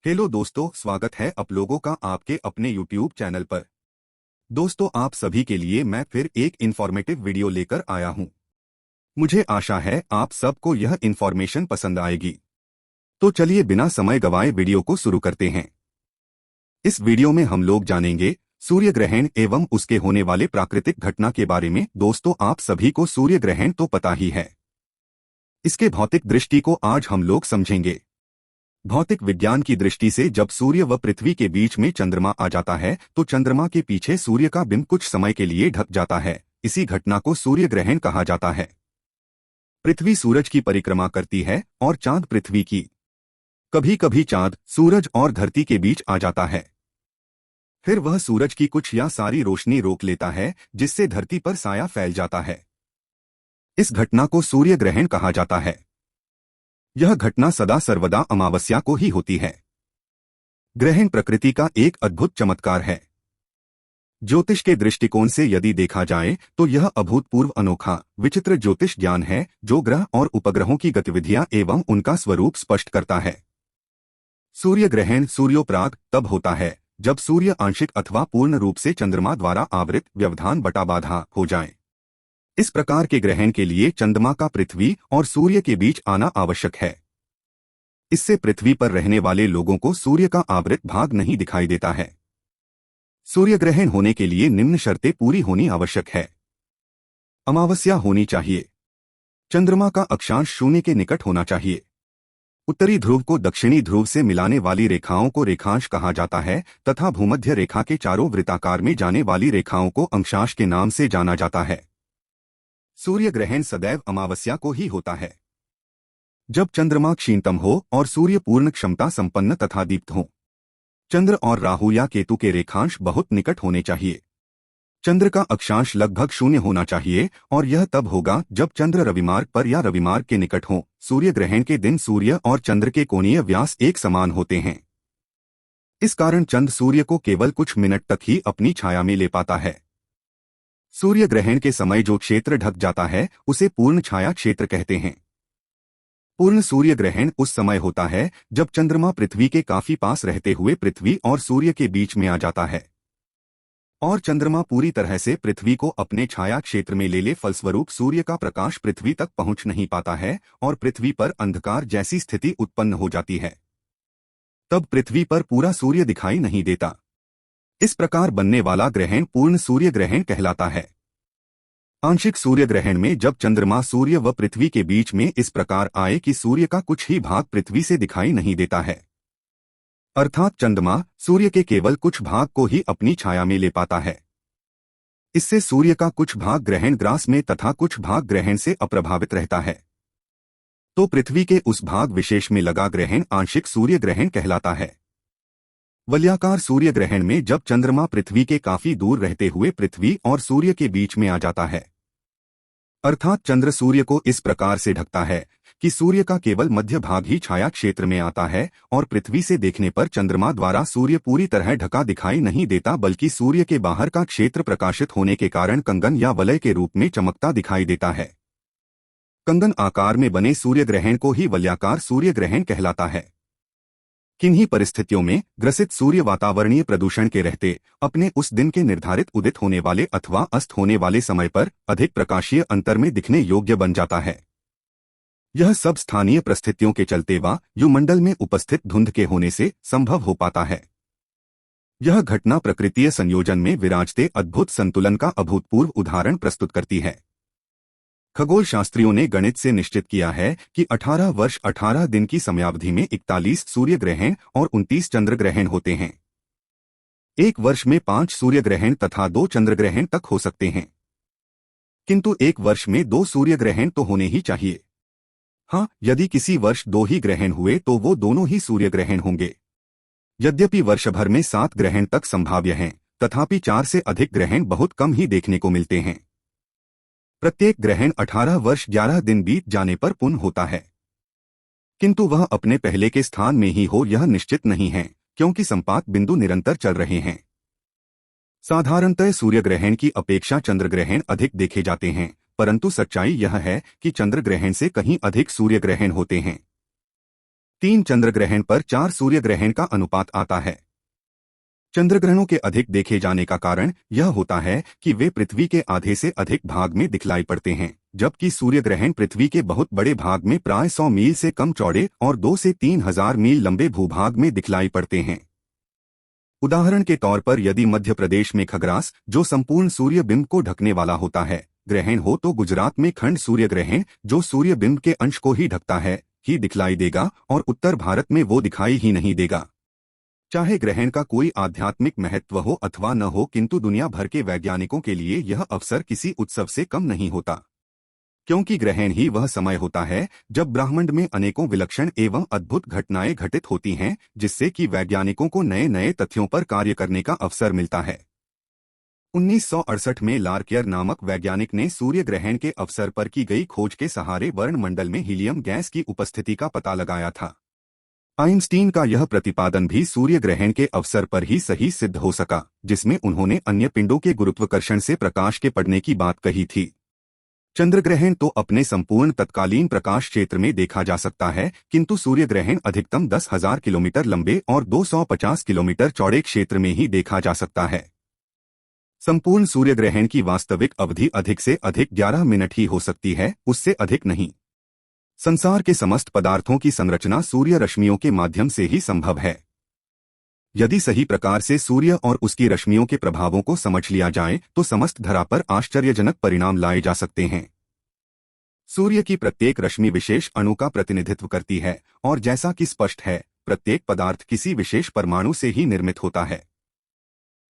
Hello दोस्तों, स्वागत है आप लोगों का आपके अपने YouTube चैनल पर। दोस्तों, आप सभी के लिए मैं फिर एक इन्फॉर्मेटिव वीडियो लेकर आया हूं। मुझे आशा है आप सबको यह इन्फॉर्मेशन पसंद आएगी। तो चलिए बिना समय गवाए वीडियो को शुरू करते हैं। इस वीडियो में हम लोग जानेंगे सूर्य ग्रहण एवं उसके होने वाले प्राकृतिक घटना के बारे में। दोस्तों, आप सभी को सूर्य ग्रहण तो पता ही है। इसके भौतिक दृष्टि को आज हम लोग समझेंगे। भौतिक विज्ञान की दृष्टि से जब सूर्य व पृथ्वी के बीच में चंद्रमा आ जाता है तो चंद्रमा के पीछे सूर्य का बिंब कुछ समय के लिए ढक जाता है। इसी घटना को सूर्य ग्रहण कहा जाता है। पृथ्वी सूरज की परिक्रमा करती है और चांद पृथ्वी की। कभी कभी चांद सूरज और धरती के बीच आ जाता है। फिर वह सूरज की कुछ या सारी रोशनी रोक लेता है, जिससे धरती पर साया फैल जाता है। इस घटना को सूर्य ग्रहण कहा जाता है। यह घटना सदा सर्वदा अमावस्या को ही होती है। ग्रहण प्रकृति का एक अद्भुत चमत्कार है। ज्योतिष के दृष्टिकोण से यदि देखा जाए तो यह अभूतपूर्व अनोखा विचित्र ज्योतिष ज्ञान है, जो ग्रह और उपग्रहों की गतिविधियां एवं उनका स्वरूप स्पष्ट करता है। सूर्य ग्रहण सूर्योपराग तब होता है जब सूर्य आंशिक अथवा पूर्ण रूप से चंद्रमा द्वारा आवृत व्यवधान बटा बाधा हो जाए। इस प्रकार के ग्रहण के लिए चंद्रमा का पृथ्वी और सूर्य के बीच आना आवश्यक है। इससे पृथ्वी पर रहने वाले लोगों को सूर्य का आवृत भाग नहीं दिखाई देता है। सूर्य ग्रहण होने के लिए निम्न शर्तें पूरी होनी आवश्यक है। अमावस्या होनी चाहिए। चंद्रमा का अक्षांश शून्य के निकट होना चाहिए। उत्तरी ध्रुव को दक्षिणी ध्रुव से मिलाने वाली रेखाओं को रेखांश कहा जाता है तथा भूमध्य रेखा के चारों वृत्ताकार में जाने वाली रेखाओं को अंशांश के नाम से जाना जाता है। सूर्य ग्रहण सदैव अमावस्या को ही होता है। जब चंद्रमा क्षीणतम हो और सूर्य पूर्ण क्षमता संपन्न तथा दीप्त हो। चंद्र और राहु या केतु के रेखांश बहुत निकट होने चाहिए। चंद्र का अक्षांश लगभग शून्य होना चाहिए और यह तब होगा जब चंद्र रविमार्ग पर या रविमार्ग के निकट हो। सूर्य ग्रहण के दिन सूर्य और चंद्र के कोणीय व्यास एक समान होते हैं। इस कारण चंद्र सूर्य को केवल कुछ मिनट तक ही अपनी छाया में ले पाता है। सूर्य ग्रहण के समय जो क्षेत्र ढक जाता है उसे पूर्ण छाया क्षेत्र कहते हैं। पूर्ण सूर्य ग्रहण उस समय होता है जब चंद्रमा पृथ्वी के काफी पास रहते हुए पृथ्वी और सूर्य के बीच में आ जाता है और चंद्रमा पूरी तरह से पृथ्वी को अपने छाया क्षेत्र में ले फलस्वरूप सूर्य का प्रकाश पृथ्वी तक पहुंच नहीं पाता है और पृथ्वी पर अंधकार जैसी स्थिति उत्पन्न हो जाती है। तब पृथ्वी पर पूरा सूर्य दिखाई नहीं देता। इस प्रकार बनने वाला ग्रहण पूर्ण सूर्य ग्रहण कहलाता है। आंशिक सूर्य ग्रहण में जब चंद्रमा सूर्य व पृथ्वी के बीच में इस प्रकार आए कि सूर्य का कुछ ही भाग पृथ्वी से दिखाई नहीं देता है, अर्थात चंद्रमा सूर्य के केवल कुछ भाग को ही अपनी छाया में ले पाता है। इससे सूर्य का कुछ भाग ग्रहण ग्रास में तथा कुछ भाग ग्रहण से अप्रभावित रहता है। तो पृथ्वी के उस भाग विशेष में लगा ग्रहण आंशिक सूर्य ग्रहण कहलाता है। वलयाकार सूर्य ग्रहण में जब चंद्रमा पृथ्वी के काफी दूर रहते हुए पृथ्वी और सूर्य के बीच में आ जाता है, अर्थात चंद्र सूर्य को इस प्रकार से ढकता है कि सूर्य का केवल मध्य भाग ही छाया क्षेत्र में आता है और पृथ्वी से देखने पर चंद्रमा द्वारा सूर्य पूरी तरह ढका दिखाई नहीं देता, बल्कि सूर्य के बाहर का क्षेत्र प्रकाशित होने के कारण कंगन या वलय के रूप में चमकता दिखाई देता है। कंगन आकार में बने सूर्य ग्रहण को ही वलयाकार सूर्य ग्रहण कहलाता है। किन्हीं परिस्थितियों में ग्रसित सूर्य वातावरणीय प्रदूषण के रहते अपने उस दिन के निर्धारित उदित होने वाले अथवा अस्त होने वाले समय पर अधिक प्रकाशीय अंतर में दिखने योग्य बन जाता है। यह सब स्थानीय परिस्थितियों के चलते वायुमंडल में उपस्थित धुंध के होने से संभव हो पाता है। यह घटना प्रकृतीय संयोजन में विराजते अद्भुत संतुलन का अभूतपूर्व उदाहरण प्रस्तुत करती है। खगोल शास्त्रियों ने गणित से निश्चित किया है कि 18 वर्ष 18 दिन की समयावधि में 41 सूर्य ग्रहण और 29 चंद्र ग्रहण होते हैं। एक वर्ष में 5 सूर्य ग्रहण तथा 2 चंद्र ग्रहण तक हो सकते हैं, किंतु एक वर्ष में 2 सूर्य ग्रहण तो होने ही चाहिए। हाँ, यदि किसी वर्ष 2 ही ग्रहण हुए तो वो दोनों ही सूर्य ग्रहण होंगे। यद्यपि वर्षभर में 7 ग्रहण तक संभाव्य हैं, तथापि 4 से अधिक ग्रहण बहुत कम ही देखने को मिलते हैं। प्रत्येक ग्रहण 18 वर्ष 11 दिन बीत जाने पर पूर्ण होता है, किंतु वह अपने पहले के स्थान में ही हो यह निश्चित नहीं है, क्योंकि संपात बिंदु निरंतर चल रहे हैं। साधारणतः सूर्य ग्रहण की अपेक्षा चंद्र ग्रहण अधिक देखे जाते हैं, परंतु सच्चाई यह है कि चंद्र ग्रहण से कहीं अधिक सूर्य ग्रहण होते हैं। 3 चंद्र ग्रहण पर 4 सूर्य ग्रहण का अनुपात आता है। चंद्रग्रहणों के अधिक देखे जाने का कारण यह होता है कि वे पृथ्वी के आधे से अधिक भाग में दिखलाई पड़ते हैं, जबकि सूर्य ग्रहण पृथ्वी के बहुत बड़े भाग में प्राय 100 मील से कम चौड़े और 2 से 3,000 मील लंबे भूभाग में दिखलाई पड़ते हैं। उदाहरण के तौर पर यदि मध्य प्रदेश में खग्रास, जो संपूर्ण सूर्य बिंब को ढकने वाला होता है, ग्रहण हो तो गुजरात में खंड सूर्य ग्रहण, जो सूर्य बिंब के अंश को ही ढकता है, ही दिखलाई देगा और उत्तर भारत में वो दिखाई ही नहीं देगा। चाहे ग्रहण का कोई आध्यात्मिक महत्व हो अथवा न हो, किंतु दुनिया भर के वैज्ञानिकों के लिए यह अवसर किसी उत्सव से कम नहीं होता, क्योंकि ग्रहण ही वह समय होता है जब ब्रह्मांड में अनेकों विलक्षण एवं अद्भुत घटनाएं घटित होती हैं, जिससे कि वैज्ञानिकों को नए नए तथ्यों पर कार्य करने का अवसर मिलता है। 1968 में लार्कियर नामक वैज्ञानिक ने सूर्य ग्रहण के अवसर पर की गई खोज के सहारे वर्णमंडल में हीलियम गैस की उपस्थिति का पता लगाया था। आइंस्टीन का यह प्रतिपादन भी सूर्य ग्रहण के अवसर पर ही सही सिद्ध हो सका, जिसमें उन्होंने अन्य पिंडों के गुरुत्वाकर्षण से प्रकाश के पड़ने की बात कही थी। चंद्र ग्रहण तो अपने संपूर्ण तत्कालीन प्रकाश क्षेत्र में देखा जा सकता है, किंतु सूर्य ग्रहण अधिकतम 10,000 किलोमीटर लंबे और 250 किलोमीटर चौड़े क्षेत्र में ही देखा जा सकता है। संपूर्ण सूर्य ग्रहण की वास्तविक अवधि अधिक से अधिक 11 मिनट ही हो सकती है, उससे अधिक नहीं। संसार के समस्त पदार्थों की संरचना सूर्य रश्मियों के माध्यम से ही संभव है। यदि सही प्रकार से सूर्य और उसकी रश्मियों के प्रभावों को समझ लिया जाए तो समस्त धरा पर आश्चर्यजनक परिणाम लाए जा सकते हैं। सूर्य की प्रत्येक रश्मि विशेष अणु का प्रतिनिधित्व करती है और जैसा कि स्पष्ट है, प्रत्येक पदार्थ किसी विशेष परमाणु से ही निर्मित होता है।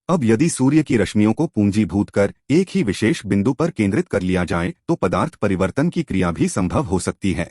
अब यदि सूर्य की रश्मियों को पूंजीभूत कर एक ही विशेष बिंदु पर केंद्रित कर लिया जाए तो पदार्थ परिवर्तन की क्रिया भी संभव हो सकती है।